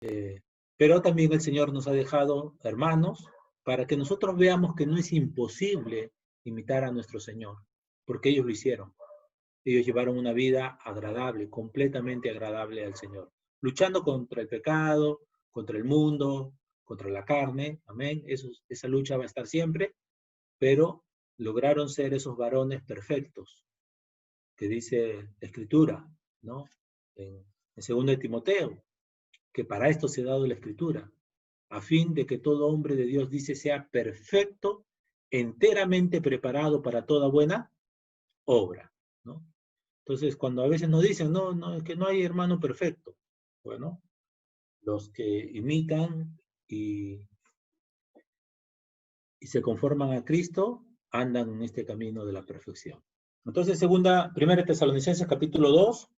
Pero también el Señor nos ha dejado hermanos para que nosotros veamos que no es imposible imitar a nuestro Señor, porque ellos lo hicieron. Ellos llevaron una vida agradable, completamente agradable al Señor, luchando contra el pecado, contra el mundo, contra la carne, amén. Esa lucha va a estar siempre, pero lograron ser esos varones perfectos, que dice la Escritura, ¿no? En 2 de Timoteo, que para esto se ha dado la Escritura, a fin de que todo hombre de Dios, dice, sea perfecto, enteramente preparado para toda buena obra, ¿no? Entonces, cuando a veces nos dicen, no, no, es que no hay hermano perfecto, bueno, los que imitan y se conforman a Cristo andan en este camino de la perfección. Entonces, primera Tesalonicenses capítulo 2,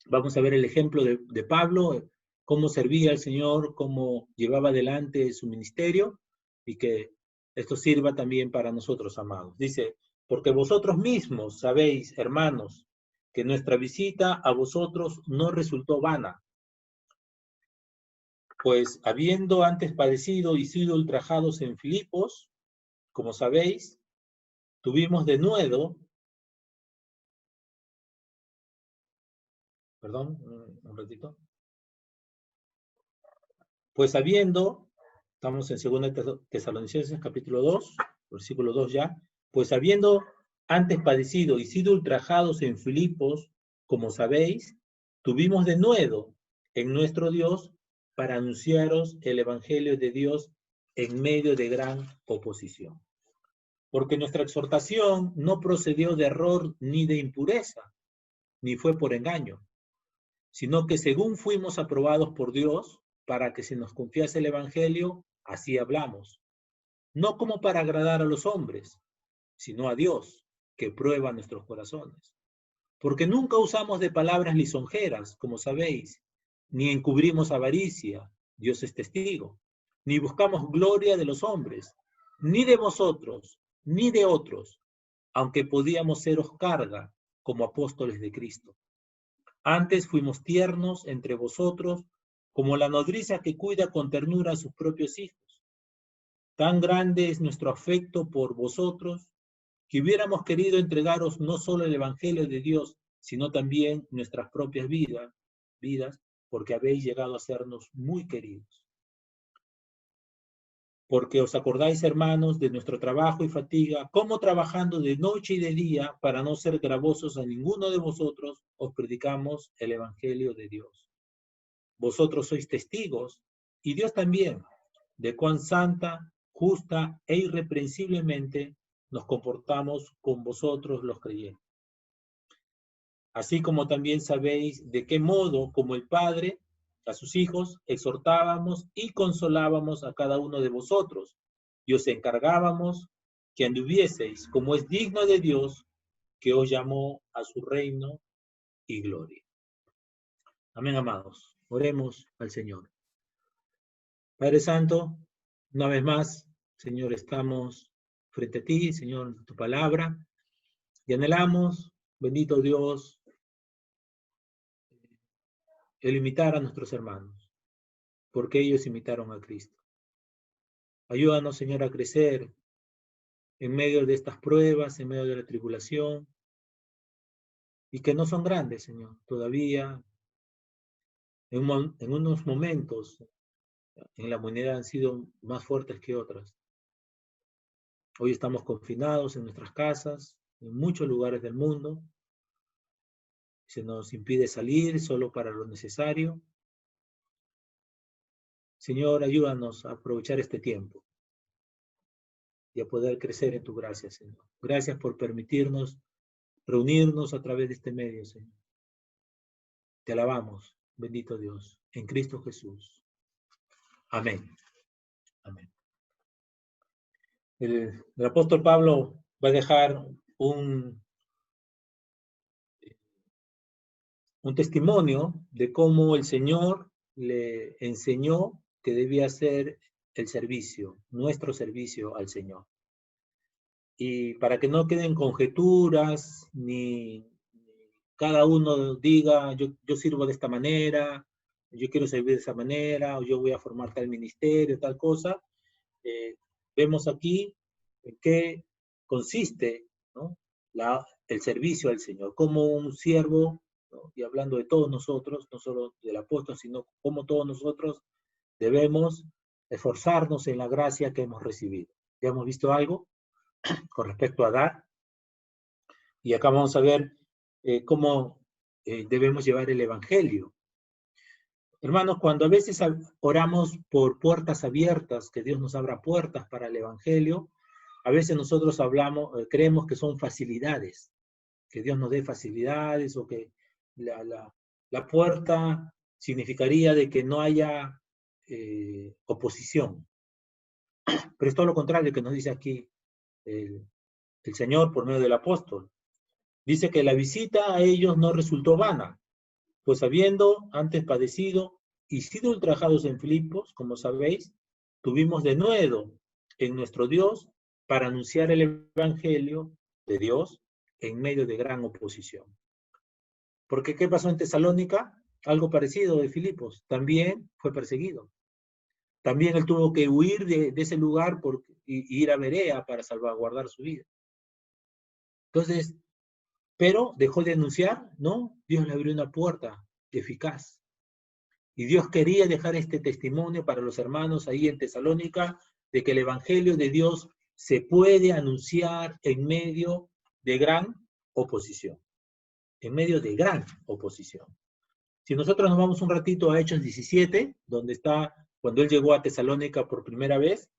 vamos a ver el ejemplo de Pablo, cómo servía al Señor, cómo llevaba adelante su ministerio, y que esto sirva también para nosotros, amados. Dice, porque vosotros mismos sabéis, hermanos, que nuestra visita a vosotros no resultó vana, pues habiendo antes padecido y sido ultrajados en Filipos, como sabéis, tuvimos de nuevo, perdón, un ratito, pues habiendo, estamos en 2 Tesalonicenses capítulo 2, versículo 2 ya, pues habiendo antes padecido y sido ultrajados en Filipos, como sabéis, tuvimos de nuevo en nuestro Dios para anunciaros el Evangelio de Dios en medio de gran oposición. Porque nuestra exhortación no procedió de error ni de impureza, ni fue por engaño, sino que según fuimos aprobados por Dios, para que se nos confiase el Evangelio, así hablamos. No como para agradar a los hombres, sino a Dios, que prueba nuestros corazones. Porque nunca usamos de palabras lisonjeras, como sabéis, ni encubrimos avaricia, Dios es testigo, ni buscamos gloria de los hombres, ni de vosotros, ni de otros, aunque podíamos seros carga como apóstoles de Cristo. Antes fuimos tiernos entre vosotros, como la nodriza que cuida con ternura a sus propios hijos. Tan grande es nuestro afecto por vosotros, que hubiéramos querido entregaros no solo el Evangelio de Dios, sino también nuestras propias vidas, porque habéis llegado a sernos muy queridos. Porque os acordáis, hermanos, de nuestro trabajo y fatiga, cómo trabajando de noche y de día, para no ser gravosos a ninguno de vosotros, os predicamos el Evangelio de Dios. Vosotros sois testigos, y Dios también, de cuán santa, justa e irreprensiblemente nos comportamos con vosotros los creyentes. Así como también sabéis de qué modo, como el Padre, a sus hijos, exhortábamos y consolábamos a cada uno de vosotros, y os encargábamos que anduvieseis como es digno de Dios, que os llamó a su reino y gloria. Amén, amados. Oremos al Señor. Padre Santo, una vez más, Señor, estamos frente a ti, Señor, tu palabra, y anhelamos, bendito Dios, el imitar a nuestros hermanos, porque ellos imitaron a Cristo. Ayúdanos, Señor, a crecer en medio de estas pruebas, en medio de la tribulación, y que no son grandes, Señor. Todavía, en unos momentos, en la humanidad han sido más fuertes que otras. Hoy estamos confinados en nuestras casas, en muchos lugares del mundo. Se nos impide salir solo para lo necesario. Señor, ayúdanos a aprovechar este tiempo y a poder crecer en tu gracia, Señor. Gracias por permitirnos reunirnos a través de este medio, Señor. Te alabamos, bendito Dios, en Cristo Jesús. Amén. Amén. El apóstol Pablo va a dejar un testimonio de cómo el Señor le enseñó que debía ser el servicio, nuestro servicio al Señor. Y para que no queden conjeturas, ni cada uno diga, yo sirvo de esta manera, yo quiero servir de esa manera, o yo voy a formar tal ministerio, tal cosa. Vemos aquí en qué consiste, ¿no? El servicio al Señor, como un siervo, ¿no? Y hablando de todos nosotros, no solo del apóstol, sino como todos nosotros debemos esforzarnos en la gracia que hemos recibido. Ya hemos visto algo con respecto a dar, y acá vamos a ver cómo debemos llevar el Evangelio. Hermanos, cuando a veces oramos por puertas abiertas, que Dios nos abra puertas para el Evangelio, a veces nosotros creemos que son facilidades, que Dios nos dé facilidades, o que la puerta significaría de que no haya oposición. Pero es todo lo contrario que nos dice aquí el Señor por medio del apóstol. Dice que la visita a ellos no resultó vana, pues habiendo antes padecido y sido ultrajados en Filipos, como sabéis, tuvimos de nuevo en nuestro Dios para anunciar el Evangelio de Dios en medio de gran oposición. Porque ¿qué pasó en Tesalónica? Algo parecido de Filipos. También fue perseguido. También él tuvo que huir de ese lugar y ir a Berea para salvaguardar su vida. Entonces, pero dejó de anunciar, ¿no? Dios le abrió una puerta eficaz. Y Dios quería dejar este testimonio para los hermanos ahí en Tesalónica, de que el Evangelio de Dios se puede anunciar en medio de gran oposición. En medio de gran oposición. Si nosotros nos vamos un ratito a Hechos 17, donde está cuando él llegó a Tesalónica por primera vez,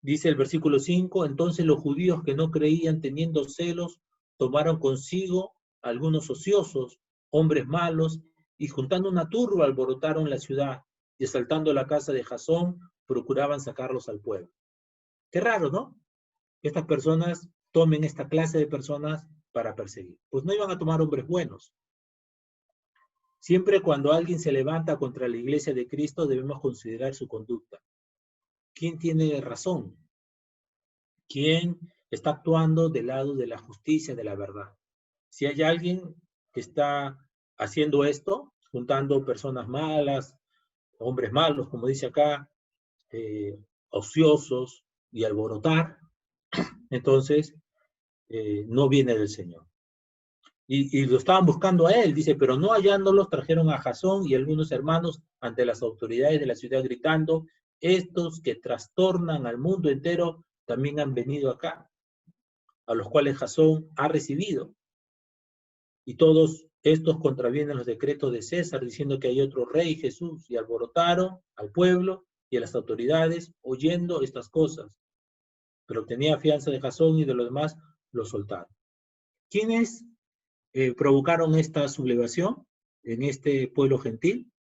dice el versículo 5, entonces los judíos que no creían teniendo celos, tomaron consigo algunos ociosos, hombres malos, y juntando una turba alborotaron la ciudad, y asaltando la casa de Jasón, procuraban sacarlos al pueblo. Qué raro, ¿no? Que estas personas tomen esta clase de personas para perseguir. Pues no iban a tomar hombres buenos. Siempre cuando alguien se levanta contra la iglesia de Cristo, debemos considerar su conducta. ¿Quién tiene razón? ¿Quién está actuando del lado de la justicia, de la verdad? Si hay alguien que está haciendo esto, juntando personas malas, hombres malos, como dice acá, ociosos y alborotar, entonces no viene del Señor. Y lo estaban buscando a él, dice, pero no hallándolos, trajeron a Jasón y algunos hermanos ante las autoridades de la ciudad gritando, estos que trastornan al mundo entero también han venido acá, a los cuales Jasón ha recibido. Y todos estos contravienen los decretos de César, diciendo que hay otro rey, Jesús, y alborotaron al pueblo y a las autoridades oyendo estas cosas. Pero tenía fianza de Jasón y de los demás lo soltaron. ¿Quiénes provocaron esta sublevación en este pueblo gentil?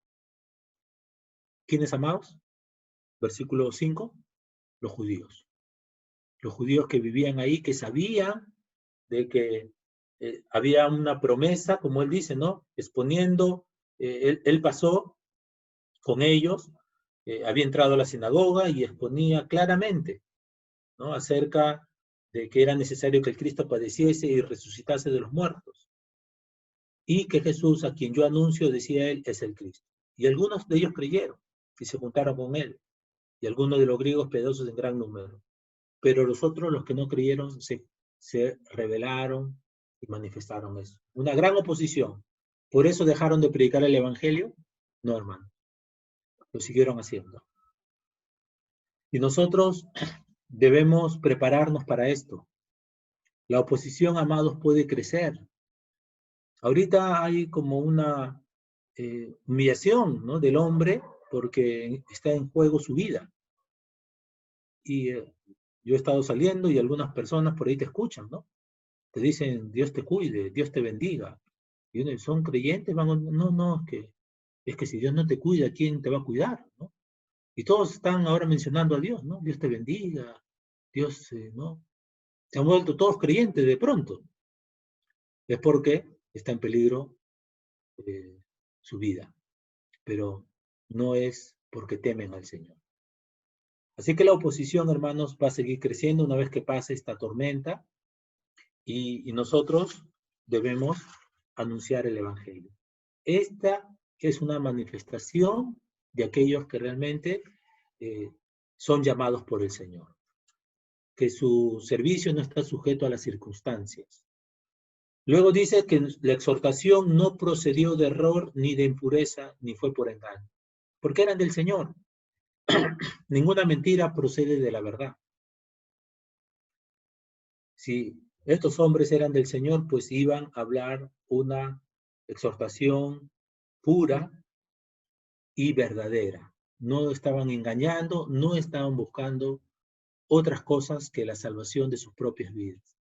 ¿Quiénes, amados? Versículo 5, los judíos. Los judíos que vivían ahí, que sabían de que había una promesa, como él dice, ¿no? Exponiendo, él pasó con ellos, había entrado a la sinagoga y exponía claramente, ¿no? Acerca de que era necesario que el Cristo padeciese y resucitase de los muertos. Y que Jesús, a quien yo anuncio, decía él, es el Cristo. Y algunos de ellos creyeron y se juntaron con él. Y algunos de los griegos piadosos en gran número. Pero los otros, los que no creyeron, se rebelaron y manifestaron eso. Una gran oposición. ¿Por eso dejaron de predicar el Evangelio? No, hermano. Lo siguieron haciendo. Y nosotros debemos prepararnos para esto. La oposición, amados, puede crecer. Ahorita hay como una humillación, ¿no? Del hombre porque está en juego su vida. Y yo he estado saliendo y algunas personas por ahí te escuchan, ¿no? Te dicen, Dios te cuide, Dios te bendiga. Y uno, ¿son creyentes? No, es que si Dios no te cuida, ¿quién te va a cuidar? ¿No? Y todos están ahora mencionando a Dios, ¿no? Dios te bendiga, Dios, ¿no? Se han vuelto todos creyentes de pronto. Es porque está en peligro su vida. Pero no es porque temen al Señor. Así que la oposición, hermanos, va a seguir creciendo una vez que pase esta tormenta y nosotros debemos anunciar el Evangelio. Esta es una manifestación de aquellos que realmente son llamados por el Señor, que su servicio no está sujeto a las circunstancias. Luego dice que la exhortación no procedió de error, ni de impureza, ni fue por engaño, porque eran del Señor. Ninguna mentira procede de la verdad. Si estos hombres eran del Señor, pues iban a hablar una exhortación pura y verdadera. No estaban engañando, no estaban buscando otras cosas que la salvación de sus propias vidas.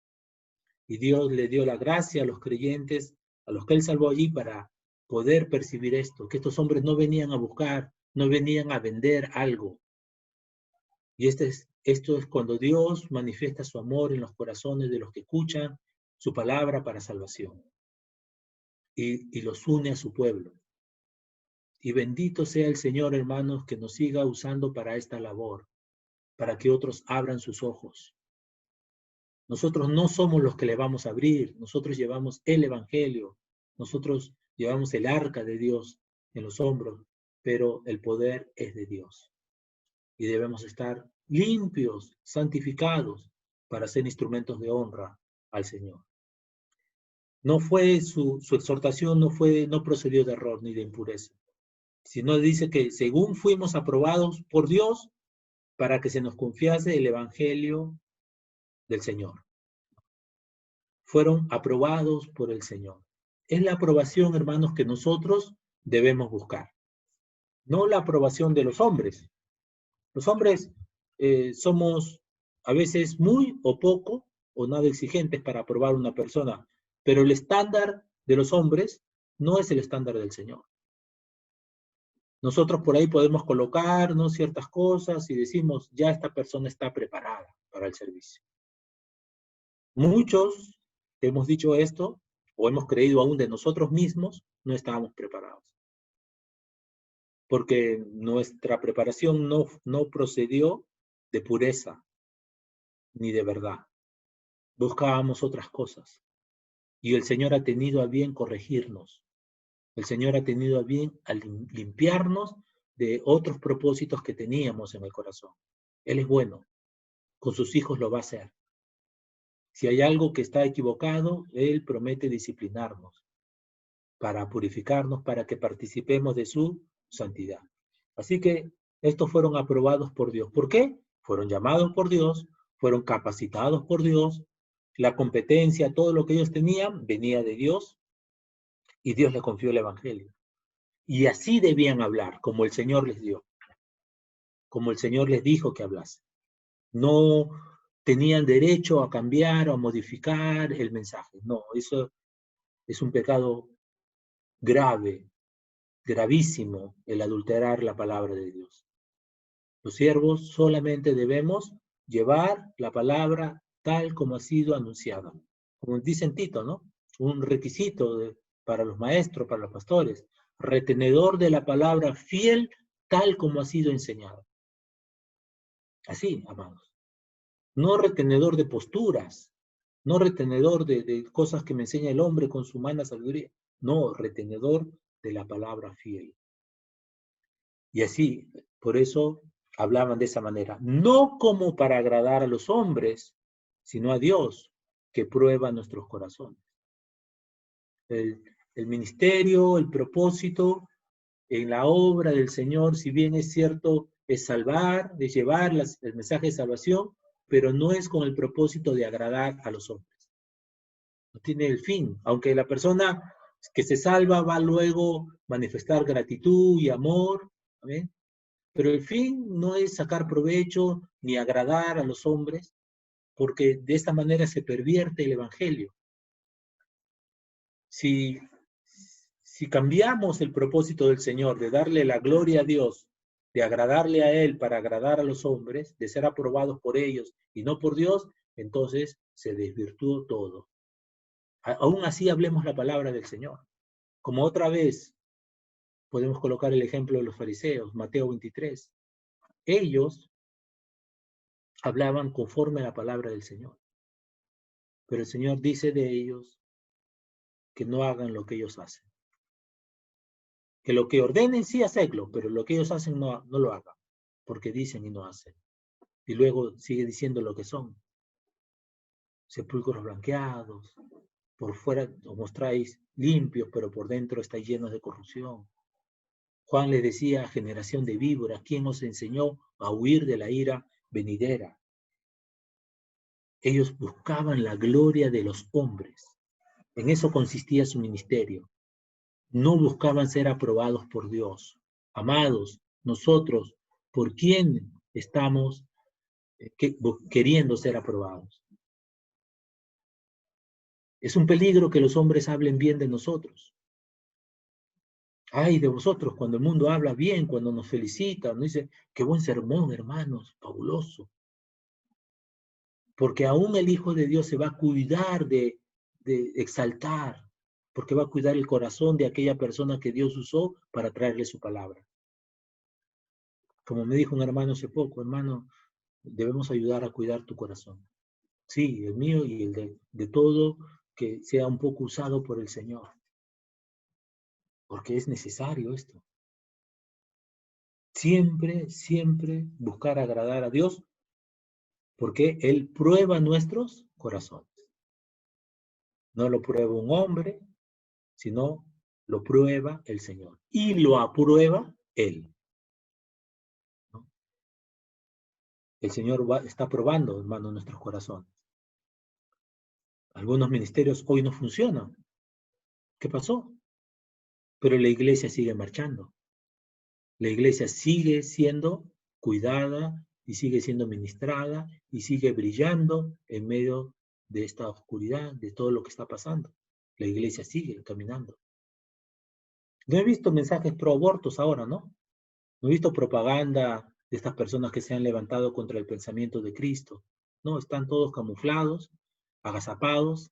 Y Dios le dio la gracia a los creyentes, a los que Él salvó allí, para poder percibir esto, que estos hombres no venían a buscar, no venían a vender algo. Y esto es cuando Dios manifiesta su amor en los corazones de los que escuchan su palabra para salvación. Y los une a su pueblo. Y bendito sea el Señor, hermanos, que nos siga usando para esta labor, para que otros abran sus ojos. Nosotros no somos los que le vamos a abrir, nosotros llevamos el Evangelio, nosotros llevamos el arca de Dios en los hombros, pero el poder es de Dios. Y debemos estar limpios, santificados, para ser instrumentos de honra al Señor. No fue su exhortación, no procedió de error ni de impureza, sino dice que según fuimos aprobados por Dios para que se nos confiase el Evangelio del Señor. Fueron aprobados por el Señor. Es la aprobación, hermanos, que nosotros debemos buscar, no la aprobación de los hombres. Los hombres somos a veces muy o poco o nada exigentes para aprobar a una persona, pero el estándar de los hombres no es el estándar del Señor. Nosotros por ahí podemos colocarnos ciertas cosas y decimos, ya esta persona está preparada para el servicio. Muchos hemos dicho esto, o hemos creído aún de nosotros mismos, no estábamos preparados. Porque nuestra preparación no procedió de pureza, ni de verdad. Buscábamos otras cosas. Y el Señor ha tenido a bien corregirnos. El Señor ha tenido a bien limpiarnos de otros propósitos que teníamos en el corazón. Él es bueno. Con sus hijos lo va a hacer. Si hay algo que está equivocado, Él promete disciplinarnos para purificarnos, para que participemos de su santidad. Así que estos fueron aprobados por Dios. ¿Por qué? Fueron llamados por Dios, fueron capacitados por Dios, la competencia, todo lo que ellos tenían, venía de Dios, y Dios les confió el Evangelio. Y así debían hablar, como el Señor les dio, como el Señor les dijo que hablasen. No tenían derecho a cambiar o a modificar el mensaje. No, eso es un pecado grave, gravísimo, el adulterar la palabra de Dios. Los siervos solamente debemos llevar la palabra tal como ha sido anunciada. Como dice en Tito, ¿no? Un requisito para los maestros, para los pastores. Retenedor de la palabra fiel tal como ha sido enseñado. Así, amados. No retenedor de posturas, no retenedor de cosas que me enseña el hombre con su humana sabiduría. No, retenedor de la palabra fiel. Y así, por eso hablaban de esa manera, no como para agradar a los hombres, sino a Dios, que prueba nuestros corazones. El ministerio, el propósito en la obra del Señor, si bien es cierto, es salvar, es llevar el mensaje de salvación, pero no es con el propósito de agradar a los hombres. No tiene el fin, aunque la persona que se salva va luego a manifestar gratitud y amor, ¿amén? Pero el fin no es sacar provecho ni agradar a los hombres, porque de esta manera se pervierte el Evangelio. Si cambiamos el propósito del Señor de darle la gloria a Dios, de agradarle a Él para agradar a los hombres, de ser aprobados por ellos y no por Dios, entonces se desvirtuó todo. Aún así hablemos la palabra del Señor. Como otra vez podemos colocar el ejemplo de los fariseos, Mateo 23. Ellos hablaban conforme a la palabra del Señor. Pero el Señor dice de ellos que no hagan lo que ellos hacen. Que lo que ordenen sí hacedlo, pero lo que ellos hacen no lo hagan, porque dicen y no hacen. Y luego sigue diciendo lo que son. Sepulcros blanqueados, por fuera os mostráis limpios, pero por dentro estáis llenos de corrupción. Juan les decía, generación de víboras, ¿quién os enseñó a huir de la ira venidera? Ellos buscaban la gloria de los hombres. En eso consistía su ministerio. No buscaban ser aprobados por Dios. Amados, nosotros, ¿por quién estamos queriendo ser aprobados? Es un peligro que los hombres hablen bien de nosotros. Ay de vosotros cuando el mundo habla bien, cuando nos felicita, nos dice, qué buen sermón, hermanos, fabuloso. Porque aún el Hijo de Dios se va a cuidar de exaltar, porque va a cuidar el corazón de aquella persona que Dios usó para traerle su palabra. Como me dijo un hermano hace poco, hermano, debemos ayudar a cuidar tu corazón. Sí, el mío y el de todo, que sea un poco usado por el Señor. Porque es necesario esto. Siempre, siempre buscar agradar a Dios, porque Él prueba nuestros corazones. No lo prueba un hombre, sino lo prueba el Señor. Y lo aprueba Él. ¿No? El Señor está probando, hermano, nuestros corazones. Algunos ministerios hoy no funcionan. ¿Qué pasó? Pero la iglesia sigue marchando. La iglesia sigue siendo cuidada y sigue siendo ministrada y sigue brillando en medio de esta oscuridad, de todo lo que está pasando. La iglesia sigue caminando. No he visto mensajes pro abortos ahora, ¿no? No he visto propaganda de estas personas que se han levantado contra el pensamiento de Cristo. No, están todos camuflados, agazapados.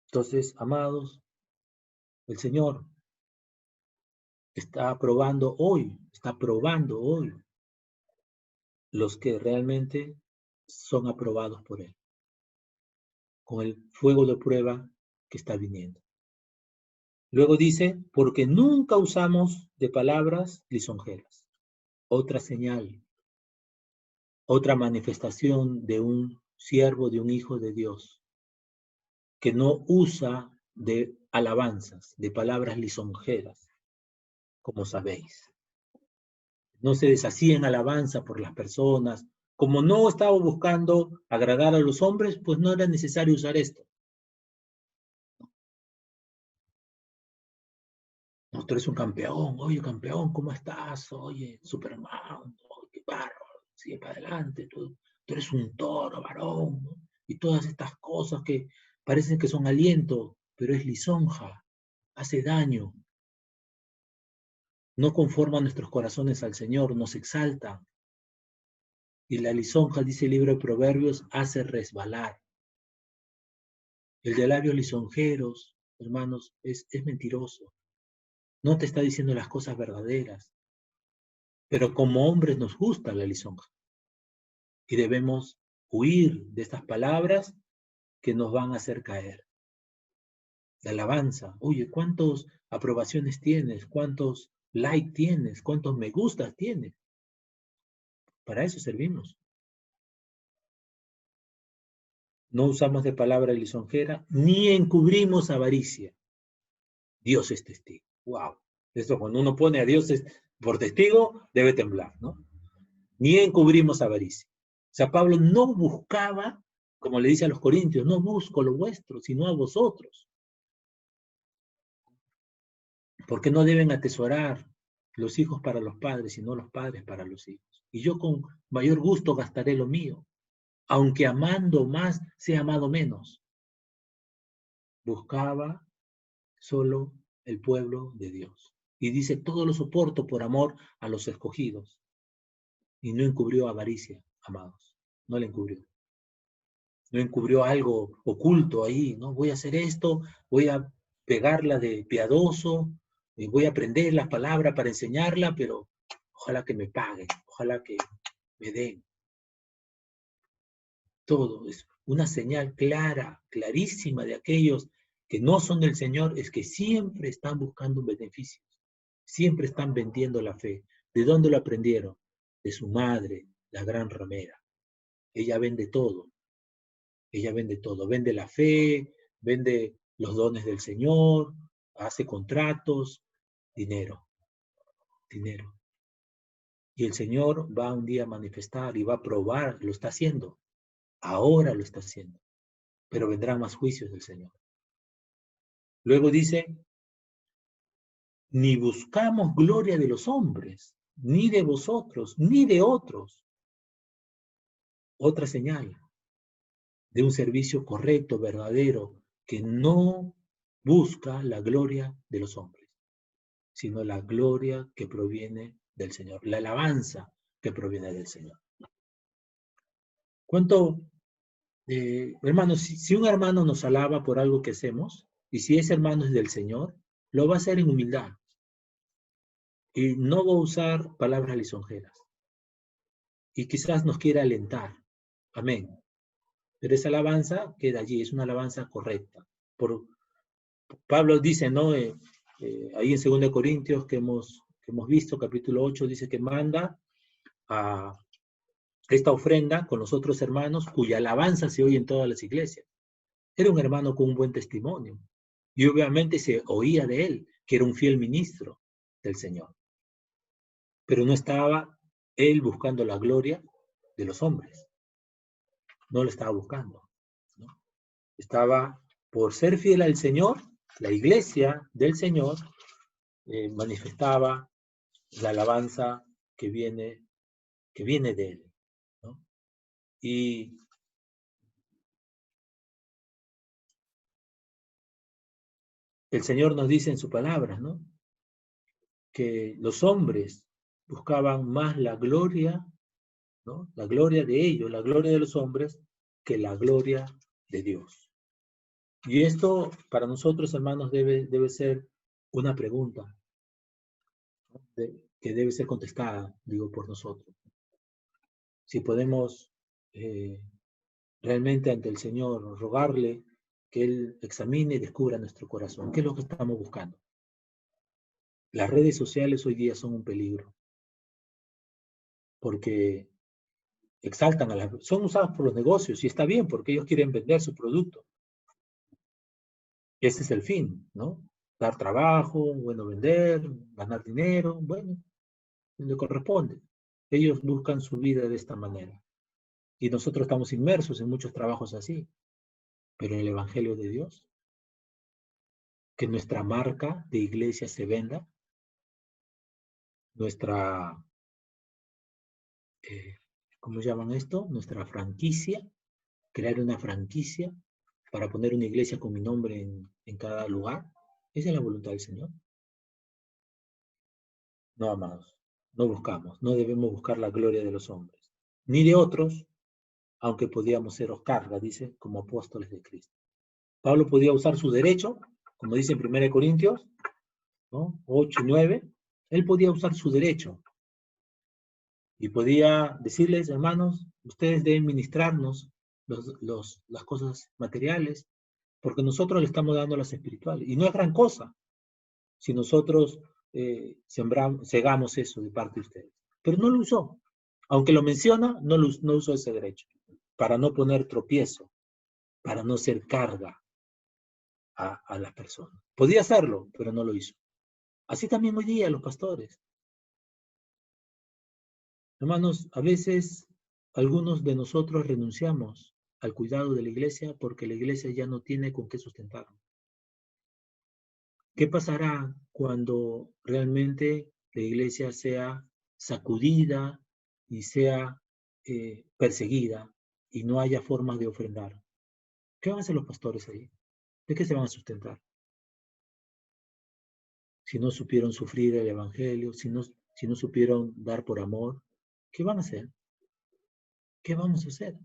Entonces, amados, el Señor está probando hoy los que realmente son aprobados por Él, con el fuego de prueba que está viniendo. Luego dice, porque nunca usamos de palabras lisonjeras. Otra señal, otra manifestación de un siervo, de un hijo de Dios, que no usa de alabanzas, de palabras lisonjeras, como sabéis. No se deshacía en alabanza por las personas. Como no estaba buscando agradar a los hombres, pues no era necesario usar esto. No, tú eres un campeón. Oye, campeón, ¿cómo estás? Oye, Superman. Oh, qué bárbaro. Sigue para adelante. Tú eres un toro, varón. ¿No? Y todas estas cosas que parecen que son aliento, pero es lisonja. Hace daño. No conforma nuestros corazones al Señor, nos exalta. Y la lisonja, dice el libro de Proverbios, hace resbalar. El de labios lisonjeros, hermanos, es mentiroso. No te está diciendo las cosas verdaderas. Pero como hombres nos gusta la lisonja. Y debemos huir de estas palabras que nos van a hacer caer. De alabanza. Oye, ¿cuántas aprobaciones tienes? ¿Cuántos likes tienes? ¿Cuántos me gustas tienes? Para eso servimos. No usamos de palabra lisonjera, ni encubrimos avaricia. Dios es testigo. ¡Wow! Esto cuando uno pone a Dios por testigo, debe temblar, ¿no? Ni encubrimos avaricia. O sea, Pablo no buscaba, como le dice a los corintios, no busco lo vuestro, sino a vosotros. Porque no deben atesorar los hijos para los padres, sino los padres para los hijos. Y yo con mayor gusto gastaré lo mío, aunque amando más, sea amado menos. Buscaba solo el pueblo de Dios. Y dice, todo lo soporto por amor a los escogidos. Y no encubrió avaricia, amados. No le encubrió. No encubrió algo oculto ahí, ¿no? Voy a hacer esto, voy a pegarla de piadoso, voy a aprender la palabra para enseñarla, pero ojalá que me paguen, ojalá que me den. Todo es una señal clara, clarísima de aquellos que no son del Señor es que siempre están buscando beneficios, siempre están vendiendo la fe. ¿De dónde lo aprendieron? De su madre, la gran ramera. Ella vende todo, vende la fe, vende los dones del Señor, hace contratos, dinero. Y el Señor va un día a manifestar y va a probar, lo está haciendo, ahora lo está haciendo, pero vendrán más juicios del Señor. Luego dice, ni buscamos gloria de los hombres, ni de vosotros, ni de otros. Otra señal de un servicio correcto, verdadero, que no busca la gloria de los hombres, sino la gloria que proviene del Señor, la alabanza que proviene del Señor. ¿Cuánto, hermanos, si un hermano nos alaba por algo que hacemos, y si ese hermano es del Señor, lo va a hacer en humildad. Y no va a usar palabras lisonjeras. Y quizás nos quiera alentar. Amén. Pero esa alabanza queda allí, es una alabanza correcta. Pablo dice, ¿no? Ahí en 2 Corintios que hemos visto, capítulo 8, dice que manda a esta ofrenda con los otros hermanos cuya alabanza se oye en todas las iglesias. Era un hermano con un buen testimonio. Y obviamente se oía de él, que era un fiel ministro del Señor. Pero no estaba él buscando la gloria de los hombres. No lo estaba buscando, ¿no? Estaba por ser fiel al Señor, la iglesia del Señor manifestaba la alabanza que viene de él, ¿no? Y el Señor nos dice en su palabra, ¿no? Que los hombres buscaban más la gloria, ¿no? La gloria de ellos, la gloria de los hombres, que la gloria de Dios. Y esto para nosotros, hermanos, debe ser una pregunta, ¿no? Que debe ser contestada, digo, por nosotros. Si podemos realmente ante el Señor rogarle que Él examine y descubra nuestro corazón. ¿Qué es lo que estamos buscando? Las redes sociales hoy día son un peligro, porque exaltan son usadas por los negocios, y está bien, porque ellos quieren vender su producto. Ese es el fin, ¿no? Dar trabajo, bueno, vender, ganar dinero, bueno, le corresponde. Ellos buscan su vida de esta manera. Y nosotros estamos inmersos en muchos trabajos así. Pero en el Evangelio de Dios, que nuestra marca de iglesia se venda, nuestra, ¿cómo llaman esto? Nuestra franquicia, crear una franquicia para poner una iglesia con mi nombre en cada lugar. Esa es la voluntad del Señor. No, amados, no buscamos, no debemos buscar la gloria de los hombres, ni de otros, aunque podíamos ser carga, dice, como apóstoles de Cristo. Pablo podía usar su derecho, como dice en 1 Corintios, ¿no? 8 y 9, él podía usar su derecho y podía decirles, hermanos, ustedes deben ministrarnos las cosas materiales, porque nosotros le estamos dando las espirituales. Y no es gran cosa si nosotros cegamos eso de parte de ustedes. Pero no lo usó. Aunque lo menciona, no usó ese derecho. Para no poner tropiezo, para no ser carga a las personas. Podía hacerlo, pero no lo hizo. Así también hoy día los pastores. Hermanos, a veces algunos de nosotros renunciamos al cuidado de la iglesia porque la iglesia ya no tiene con qué sustentarnos. ¿Qué pasará cuando realmente la iglesia sea sacudida y sea perseguida y no haya formas de ofrendar? ¿Qué van a hacer los pastores ahí? ¿De qué se van a sustentar? Si no supieron sufrir el evangelio, si no supieron dar por amor, ¿qué van a hacer? ¿Qué vamos a hacer?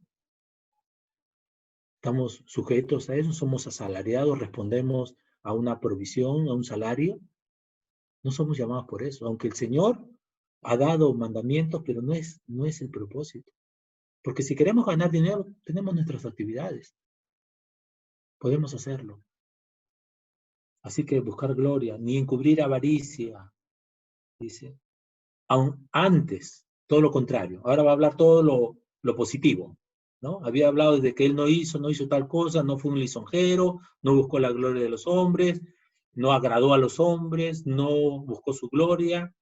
¿Estamos sujetos a eso? ¿Somos asalariados? ¿Respondemos a una provisión, a un salario? No somos llamados por eso, aunque el Señor ha dado mandamientos, pero no es el propósito. Porque si queremos ganar dinero, tenemos nuestras actividades. Podemos hacerlo. Así que buscar gloria, ni encubrir avaricia, dice. Aún antes, todo lo contrario. Ahora va a hablar todo lo positivo, ¿no? Había hablado de que él no hizo tal cosa, no fue un lisonjero, no buscó la gloria de los hombres, no agradó a los hombres, no buscó su gloria,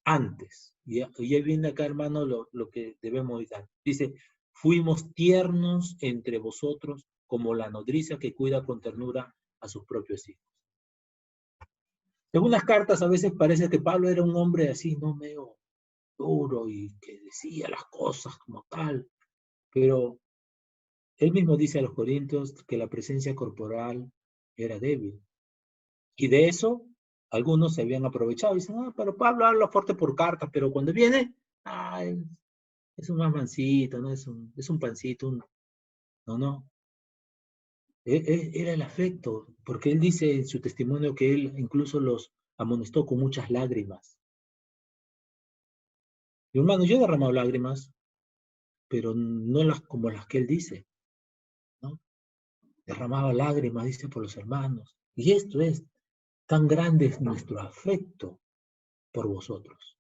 antes. Y ahí viene acá, hermano, lo que debemos dar. Dice, fuimos tiernos entre vosotros como la nodriza que cuida con ternura a sus propios hijos. Según las cartas, a veces parece que Pablo era un hombre así, no medio duro y que decía las cosas como tal, pero él mismo dice a los corintios que la presencia corporal era débil. Y de eso algunos se habían aprovechado y dicen, pero Pablo habla fuerte por cartas, pero cuando viene, es un más mansito, ¿no? Es un pancito, no. Era el afecto, porque él dice en su testimonio que él incluso los amonestó con muchas lágrimas. Y hermano, yo he derramado lágrimas, pero no como las que él dice, ¿no? Derramaba lágrimas, dice, por los hermanos. Y esto es, tan grande es nuestro afecto por vosotros.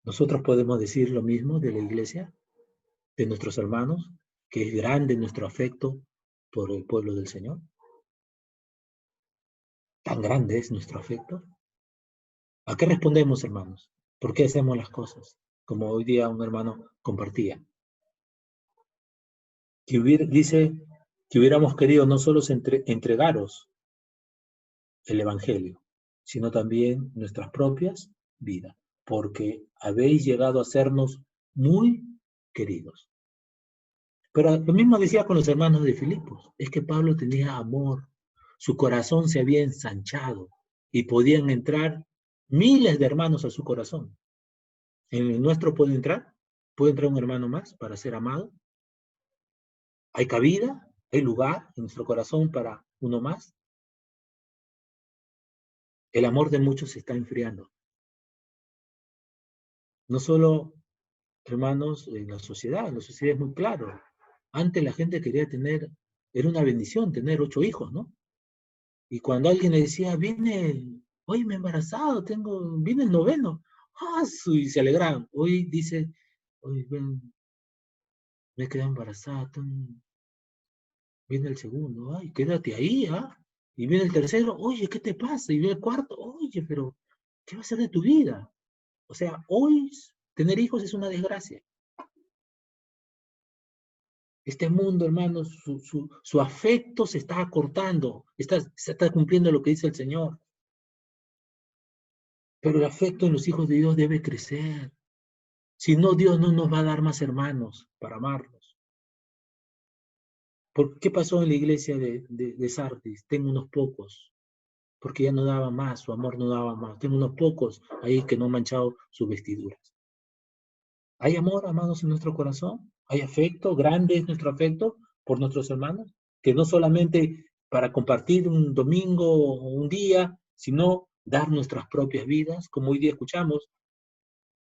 Nosotros podemos decir lo mismo de la iglesia, de nuestros hermanos, que es grande nuestro afecto por el pueblo del Señor. Tan grande es nuestro afecto. ¿A qué respondemos, hermanos? ¿Por qué hacemos las cosas? Como hoy día un hermano compartía. Dice que hubiéramos querido no solo entregaros el Evangelio, sino también nuestras propias vidas, porque habéis llegado a sernos muy queridos. Pero lo mismo decía con los hermanos de Filipos, es que Pablo tenía amor, su corazón se había ensanchado y podían entrar miles de hermanos a su corazón. ¿En el nuestro puede entrar? ¿Puede entrar un hermano más para ser amado? ¿Hay cabida? ¿Hay lugar en nuestro corazón para uno más? El amor de muchos se está enfriando. No solo, hermanos, en la sociedad es muy claro. Antes la gente quería tener, era una bendición tener 8 hijos, ¿no? Y cuando alguien le decía, hoy me he embarazado, viene el noveno, y se alegraban. Hoy dice, hoy me he quedado embarazada, viene el segundo, ay, quédate ahí, Y viene el tercero, oye, ¿qué te pasa? Y viene el cuarto, oye, pero, ¿qué va a ser de tu vida? O sea, hoy tener hijos es una desgracia. Este mundo, hermanos, su afecto se está acortando, se está cumpliendo lo que dice el Señor. Pero el afecto en los hijos de Dios debe crecer. Si no, Dios no nos va a dar más hermanos para amarlos. ¿Qué pasó en la iglesia de Sardis? Tengo unos pocos, porque ya no daba más, su amor no daba más. Tengo unos pocos ahí que no han manchado sus vestiduras. ¿Hay amor, amados, en nuestro corazón? ¿Hay afecto? ¿Grande es nuestro afecto por nuestros hermanos? Que no solamente para compartir un domingo o un día, sino dar nuestras propias vidas, como hoy día escuchamos,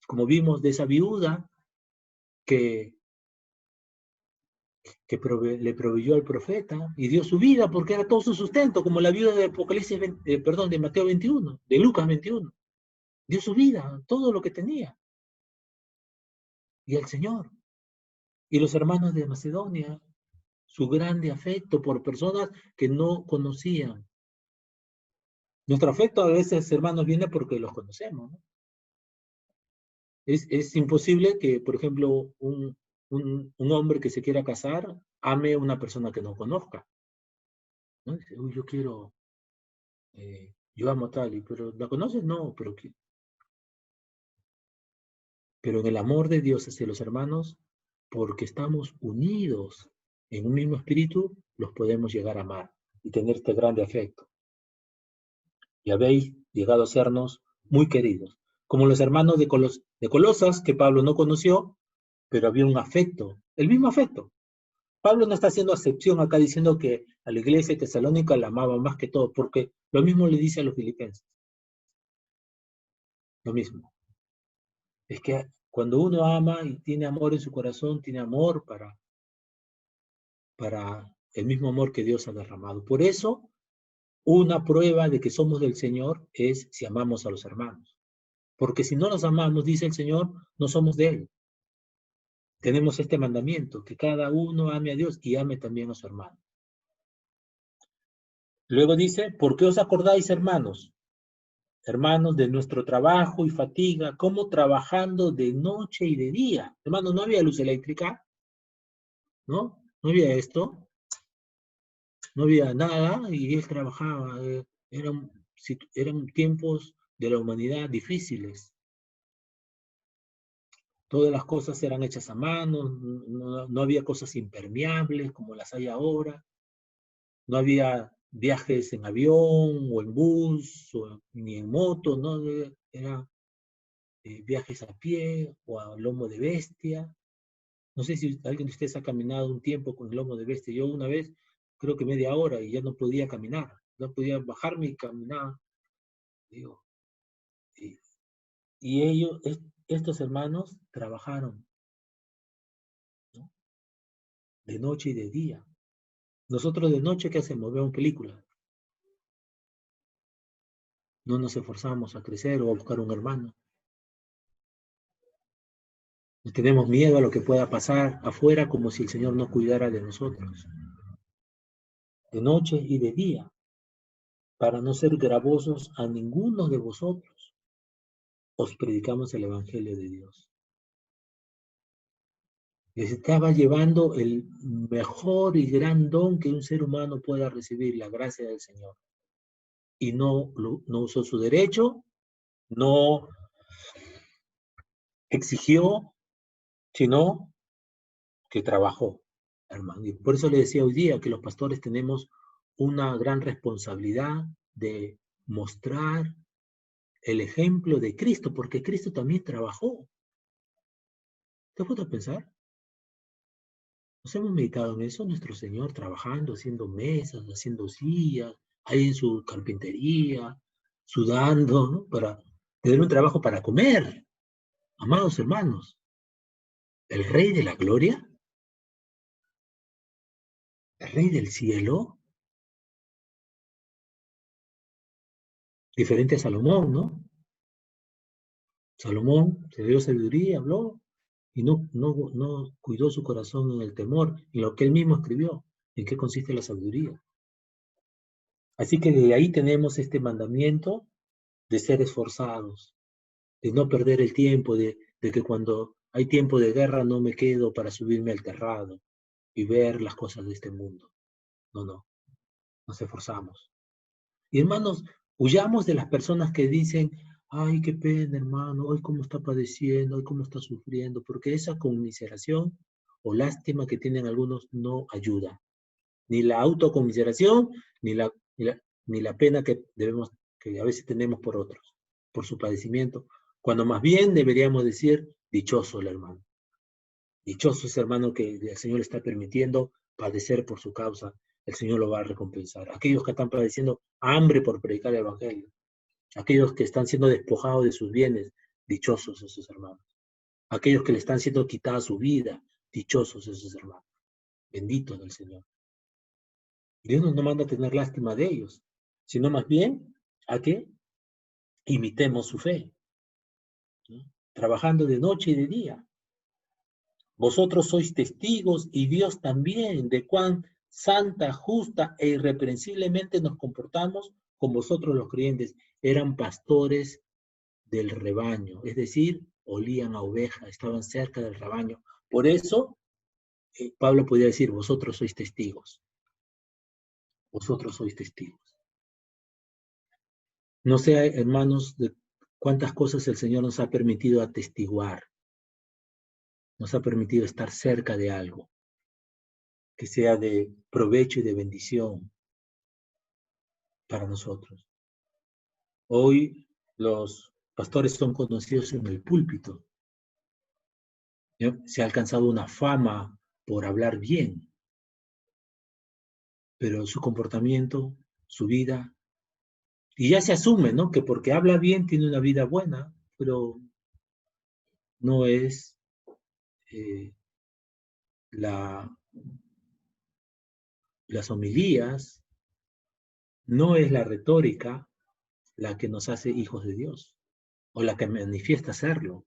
como vimos de esa viuda que le proveyó al profeta y dio su vida porque era todo su sustento, como la viuda de Apocalipsis, de Mateo 21, de Lucas 21. Dio su vida, todo lo que tenía. Y el Señor. Y los hermanos de Macedonia, su grande afecto por personas que no conocían. Nuestro afecto a veces, hermanos, viene porque los conocemos, ¿no? Es imposible que, por ejemplo, un hombre que se quiera casar ame a una persona que no conozca, ¿no? Dice, uy, yo amo a tal, pero ¿la conoces? No, pero en el amor de Dios hacia los hermanos, porque estamos unidos en un mismo espíritu, los podemos llegar a amar y tener este grande afecto. Y habéis llegado a sernos muy queridos, como los hermanos de Colosas, que Pablo no conoció, pero había un afecto, el mismo afecto. Pablo no está haciendo acepción acá diciendo que a la iglesia de Tesalónica la amaba más que todo, porque lo mismo le dice a los filipenses. Lo mismo. Es que cuando uno ama y tiene amor en su corazón, tiene amor para el mismo amor que Dios ha derramado. Por eso Una prueba de que somos del Señor es si amamos a los hermanos. Porque si no los amamos, dice el Señor, no somos de Él. Tenemos este mandamiento, que cada uno ame a Dios y ame también a su hermano. Luego dice, ¿por qué os acordáis, hermanos? Hermanos, de nuestro trabajo y fatiga, como trabajando de noche y de día. Hermanos, no había luz eléctrica, ¿no? No había esto, no había nada, y él trabajaba. Eran tiempos de la humanidad difíciles. Todas las cosas eran hechas a mano, no había cosas impermeables como las hay ahora. No había viajes en avión o en bus ni en moto, ¿no? Era viajes a pie o a lomo de bestia. No sé si alguien de ustedes ha caminado un tiempo con el lomo de bestia. Yo una vez, creo que media hora, y ya no podía caminar. No podía bajarme y caminar. Digo, y, y ellos, estos hermanos, trabajaron, ¿no? De noche y de día. Nosotros de noche, ¿qué hacemos? Vemos películas. No nos esforzamos a crecer o a buscar un hermano. Y tenemos miedo a lo que pueda pasar afuera como si el Señor no cuidara de nosotros. De noche y de día, para no ser gravosos a ninguno de vosotros, os predicamos el Evangelio de Dios. Les estaba llevando el mejor y gran don que un ser humano pueda recibir, la gracia del Señor. Y no usó su derecho, no exigió, sino que trabajó, hermano. Y por eso le decía hoy día que los pastores tenemos una gran responsabilidad de mostrar el ejemplo de Cristo, porque Cristo también trabajó. ¿Te has puesto a pensar? ¿Nos hemos meditado en eso? Nuestro Señor trabajando, haciendo mesas, haciendo sillas, ahí en su carpintería, sudando, ¿no? Para tener un trabajo para comer. Amados hermanos, el Rey de la Gloria, el Rey del Cielo, diferente a Salomón, ¿no? Salomón se dio sabiduría, habló, y no cuidó su corazón en el temor, en lo que él mismo escribió, en qué consiste la sabiduría. Así que de ahí tenemos este mandamiento de ser esforzados, de no perder el tiempo, de que cuando hay tiempo de guerra no me quedo para subirme al terrado y ver las cosas de este mundo. No, nos esforzamos. Y hermanos, huyamos de las personas que dicen, ay, qué pena, hermano, hoy cómo está padeciendo, hoy cómo está sufriendo, porque esa conmiseración o lástima que tienen algunos no ayuda. Ni la autoconmiseración, ni la, ni la, ni la pena que a veces tenemos por otros, por su padecimiento, cuando más bien deberíamos decir, dichoso el hermano. Dichoso ese hermano que el Señor está permitiendo padecer por su causa, el Señor lo va a recompensar. Aquellos que están padeciendo hambre por predicar el Evangelio, aquellos que están siendo despojados de sus bienes, dichosos esos hermanos. Aquellos que le están siendo quitada su vida, dichosos esos hermanos. Benditos del Señor. Dios no manda a tener lástima de ellos, sino más bien a que imitemos su fe, ¿no? Trabajando de noche y de día. Vosotros sois testigos y Dios también de cuán santa, justa e irreprensiblemente nos comportamos con vosotros los creyentes. Eran pastores del rebaño, es decir, olían a oveja, estaban cerca del rebaño. Por eso, Pablo podía decir, vosotros sois testigos, vosotros sois testigos. No sé, hermanos, de cuántas cosas el Señor nos ha permitido atestiguar, nos ha permitido estar cerca de algo que sea de provecho y de bendición para nosotros. Hoy los pastores son conocidos en el púlpito, ¿no? Se ha alcanzado una fama por hablar bien, pero su comportamiento, su vida, y ya se asume, ¿no? Que porque habla bien tiene una vida buena, pero no es eh, la, las homilías, No es la retórica la que nos hace hijos de Dios, o la que manifiesta serlo.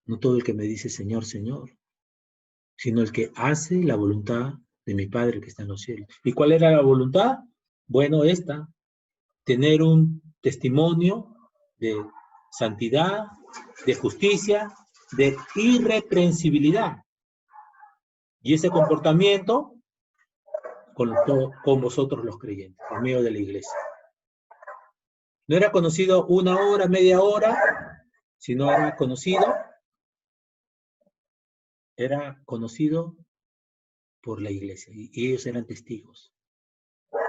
No todo el que me dice Señor, Señor, sino el que hace la voluntad de mi Padre que está en los cielos. ¿Y cuál era la voluntad? Bueno, tener un testimonio de santidad, de justicia, de irreprensibilidad. Y ese comportamiento con vosotros los creyentes, en medio de la iglesia. No era conocido una hora, media hora, sino era conocido por la iglesia, y ellos eran testigos.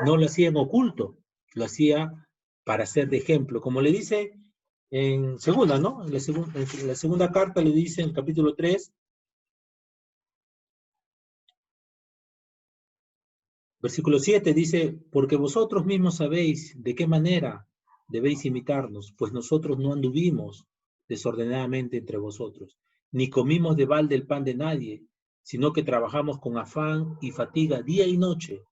No lo hacía en oculto, lo hacía para ser de ejemplo, como le dice en segunda, ¿no? En la segunda carta le dice en el capítulo 3, versículo 7, dice, porque vosotros mismos sabéis de qué manera debéis imitarnos, pues nosotros no anduvimos desordenadamente entre vosotros, ni comimos de balde el pan de nadie, sino que trabajamos con afán y fatiga día y noche,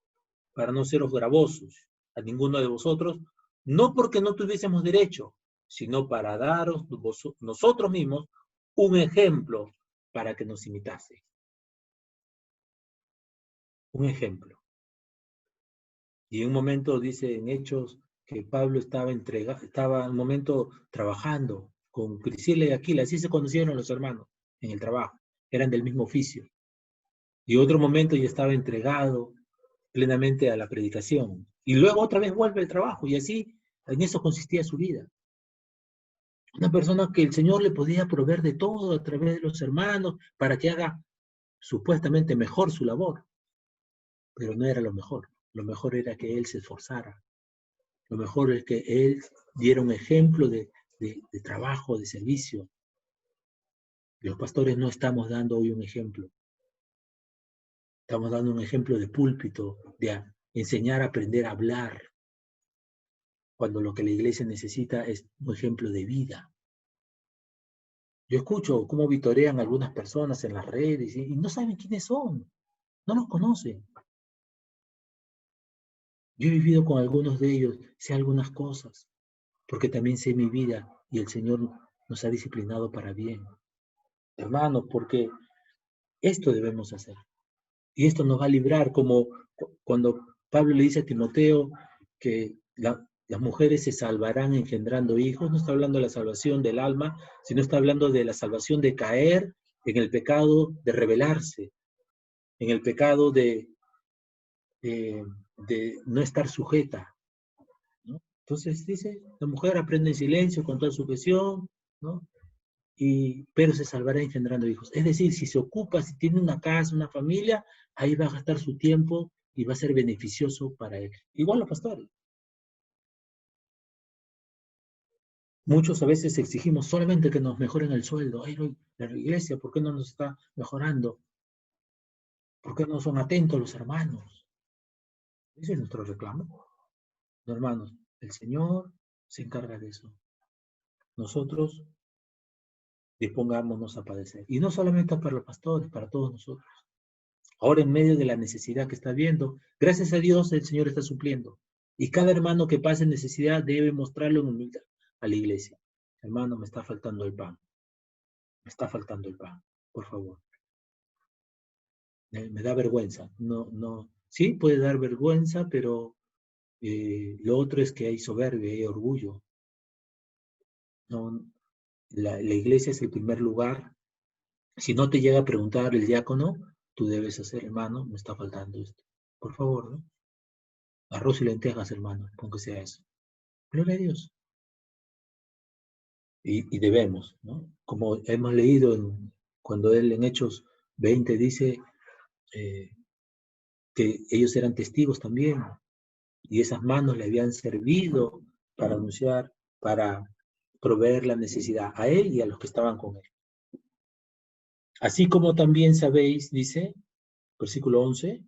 para no seros gravosos a ninguno de vosotros, no porque no tuviésemos derecho, sino para daros nosotros mismos un ejemplo para que nos imitase. Un ejemplo. Y en un momento dice en Hechos que Pablo estaba en un momento trabajando con Priscila y Aquila, así se conocieron los hermanos en el trabajo, eran del mismo oficio. Y otro momento ya estaba entregado plenamente a la predicación. Y luego otra vez vuelve al trabajo, y así en eso consistía su vida. Una persona que el Señor le podía proveer de todo a través de los hermanos para que haga supuestamente mejor su labor, pero no era lo mejor. Lo mejor era que él se esforzara. Lo mejor es que él diera un ejemplo de trabajo, de servicio. Los pastores no estamos dando hoy un ejemplo. Estamos dando un ejemplo de púlpito, de enseñar a aprender a hablar, cuando lo que la iglesia necesita es un ejemplo de vida. Yo escucho cómo vitorean algunas personas en las redes y no saben quiénes son, no los conocen. Yo he vivido con algunos de ellos, sé algunas cosas, porque también sé mi vida y el Señor nos ha disciplinado para bien. Hermanos, porque esto debemos hacer. Y esto nos va a librar, como cuando Pablo le dice a Timoteo que las mujeres se salvarán engendrando hijos. No está hablando de la salvación del alma, sino está hablando de la salvación de caer en el pecado, de rebelarse, en el pecado de no estar sujeta, ¿no? Entonces dice, la mujer aprende en silencio con toda sujeción, ¿no? Pero se salvará engendrando hijos. Es decir, si se ocupa, si tiene una casa, una familia, ahí va a gastar su tiempo y va a ser beneficioso para él. Igual los pastores. Muchos a veces exigimos solamente que nos mejoren el sueldo. Ay, la iglesia, ¿por qué no nos está mejorando? ¿Por qué no son atentos los hermanos? Ese es nuestro reclamo. Hermanos, el Señor se encarga de eso. Nosotros dispongámonos a padecer. Y no solamente para los pastores, para todos nosotros. Ahora en medio de la necesidad que está viendo, gracias a Dios el Señor está supliendo. Y cada hermano que pase necesidad debe mostrarlo en humildad a la iglesia. Hermano, me está faltando el pan. Me está faltando el pan. Por favor. Me da vergüenza. No. Sí, puede dar vergüenza, pero lo otro es que hay soberbia, hay orgullo. No, la iglesia es el primer lugar. Si no te llega a preguntar el diácono, tú debes hacer, hermano, me está faltando esto. Por favor, ¿no? Arroz y lentejas, hermano, aunque sea eso. Gloria a Dios. Y debemos, ¿no? Como hemos leído cuando él en Hechos 20 dice que ellos eran testigos también, y esas manos le habían servido para anunciar, para proveer la necesidad a él y a los que estaban con él. Así como también sabéis, dice, versículo 11,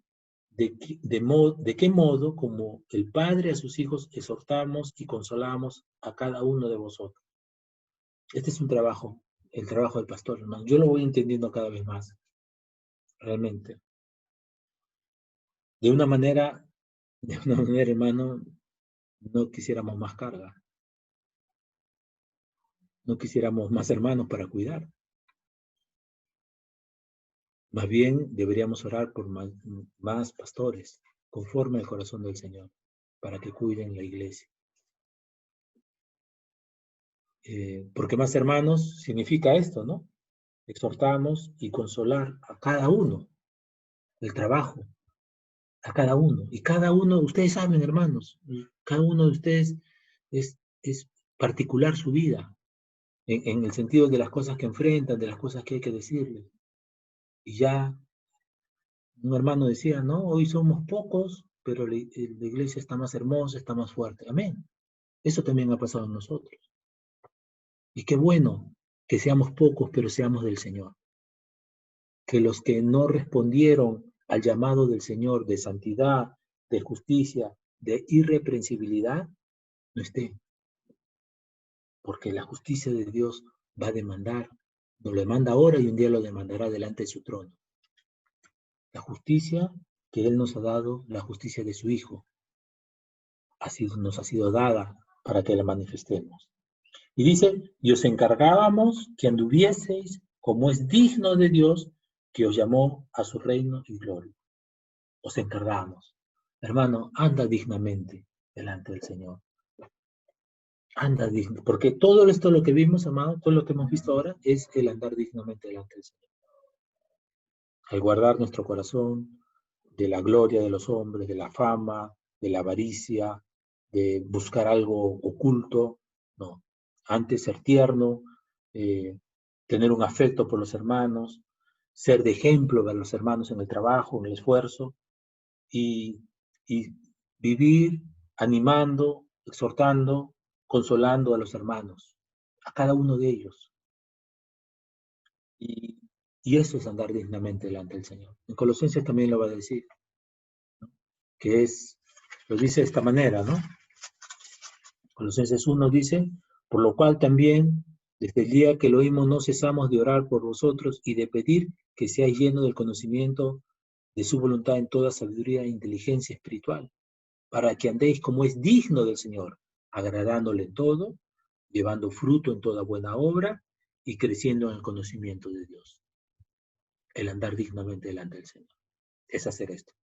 de qué modo, como el Padre a sus hijos, exhortamos y consolamos a cada uno de vosotros. Este es un trabajo, el trabajo del pastor, hermano. Yo lo voy entendiendo cada vez más, realmente. De una manera De una manera, hermano, no quisiéramos más carga, no quisiéramos más hermanos para cuidar. Más bien deberíamos orar por más pastores, conforme al corazón del Señor, para que cuiden la iglesia. Porque más hermanos significa esto, ¿no? Exhortamos y consolar a cada uno, el trabajo, a cada uno. Y cada uno, ustedes saben, hermanos, cada uno de ustedes es particular su vida, en el sentido de las cosas que enfrentan, de las cosas que hay que decirles. Y ya un hermano decía, no, hoy somos pocos, pero la iglesia está más hermosa, está más fuerte. Amén. Eso también ha pasado en nosotros. Y qué bueno que seamos pocos, pero seamos del Señor. Que los que no respondieron al llamado del Señor de santidad, de justicia, de irreprensibilidad, no estén. Porque la justicia de Dios va a demandar, nos lo demanda ahora y un día lo demandará delante de su trono. La justicia que Él nos ha dado, la justicia de su Hijo, nos ha sido dada para que la manifestemos. Y dice, y os encargábamos que anduvieseis como es digno de Dios, que os llamó a su reino y gloria. Os encargamos. Hermano, anda dignamente delante del Señor. Anda digno, porque todo esto lo que vimos, amado, todo lo que hemos visto ahora, es el andar dignamente delante del Señor. Al guardar nuestro corazón de la gloria de los hombres, de la fama, de la avaricia, de buscar algo oculto, no. Antes ser tierno, tener un afecto por los hermanos, ser de ejemplo para los hermanos en el trabajo, en el esfuerzo, y vivir animando, exhortando, consolando a los hermanos, a cada uno de ellos. Y, y eso es andar dignamente delante del Señor. En Colosenses también lo va a decir, ¿no? Que es, lo dice de esta manera, ¿no? Colosenses 1 dice, por lo cual también, desde el día que lo oímos, no cesamos de orar por vosotros y de pedir que seáis llenos del conocimiento de su voluntad en toda sabiduría e inteligencia espiritual, para que andéis como es digno del Señor, agradándole en todo, llevando fruto en toda buena obra y creciendo en el conocimiento de Dios. El andar dignamente delante del Señor es hacer esto.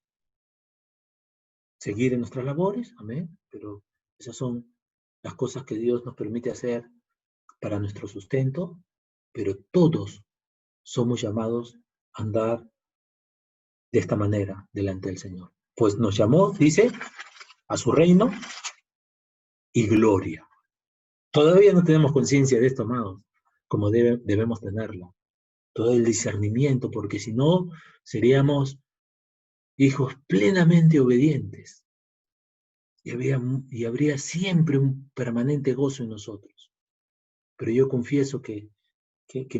Seguir en nuestras labores, amén, pero esas son las cosas que Dios nos permite hacer para nuestro sustento, pero todos somos llamados a andar de esta manera delante del Señor. Pues nos llamó, dice, a su reino y gloria. Todavía no tenemos conciencia de esto, amados, como debemos tenerla. Todo el discernimiento, porque si no, seríamos hijos plenamente obedientes. Y habría siempre un permanente gozo en nosotros. Pero yo confieso que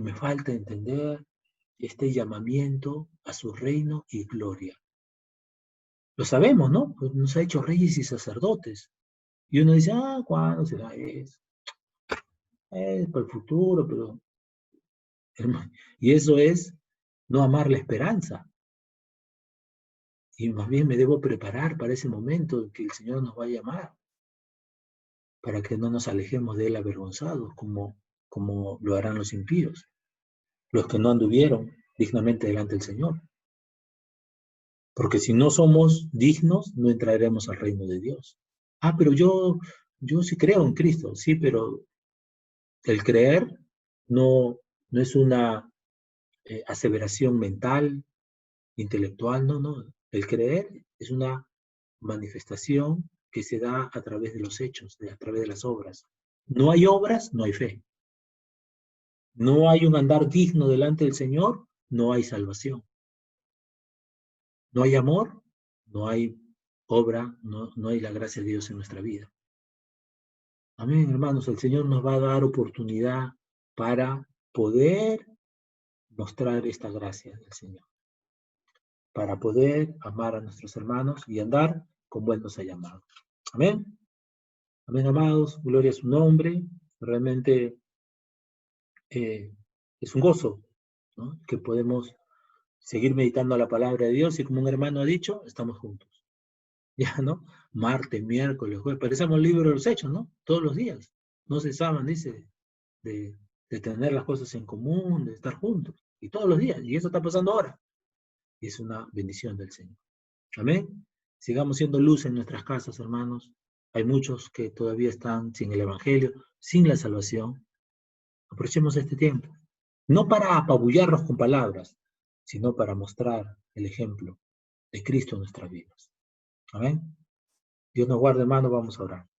me falta entender este llamamiento a su reino y gloria. Lo sabemos, ¿no? Pues nos ha hecho reyes y sacerdotes. Y uno dice, ¿cuándo será eso? Es para el futuro, pero... Hermano, y eso es no amar la esperanza. Y más bien me debo preparar para ese momento en que el Señor nos va a llamar, para que no nos alejemos de Él avergonzados, como lo harán los impíos, los que no anduvieron dignamente delante del Señor. Porque si no somos dignos, no entraremos al reino de Dios. Pero yo sí creo en Cristo, sí, pero el creer no es una aseveración mental, intelectual, no. El creer es una manifestación que se da a través de los hechos, a través de las obras. No hay obras, no hay fe. No hay un andar digno delante del Señor, no hay salvación. No hay amor, no hay obra, no hay la gracia de Dios en nuestra vida. Amén, hermanos, el Señor nos va a dar oportunidad para poder mostrar esta gracia del Señor, para poder amar a nuestros hermanos y andar como Él nos ha llamado. Amén. Amén, amados, gloria a su nombre. Realmente es un gozo, ¿no? Que podemos seguir meditando la palabra de Dios y como un hermano ha dicho, estamos juntos. ya, ¿no? Martes, miércoles, jueves, parecemos el libro de los hechos, ¿no? Todos los días. No cesaban, dice, de, de tener las cosas en común, de estar juntos. Y todos los días. Y eso está pasando ahora. Y es una bendición del Señor. Amén. Sigamos siendo luz en nuestras casas, hermanos. Hay muchos que todavía están sin el Evangelio, sin la salvación. Aprovechemos este tiempo. No para apabullarlos con palabras, sino para mostrar el ejemplo de Cristo en nuestras vidas. Amén. Dios nos guarde, hermano. Vamos a orar.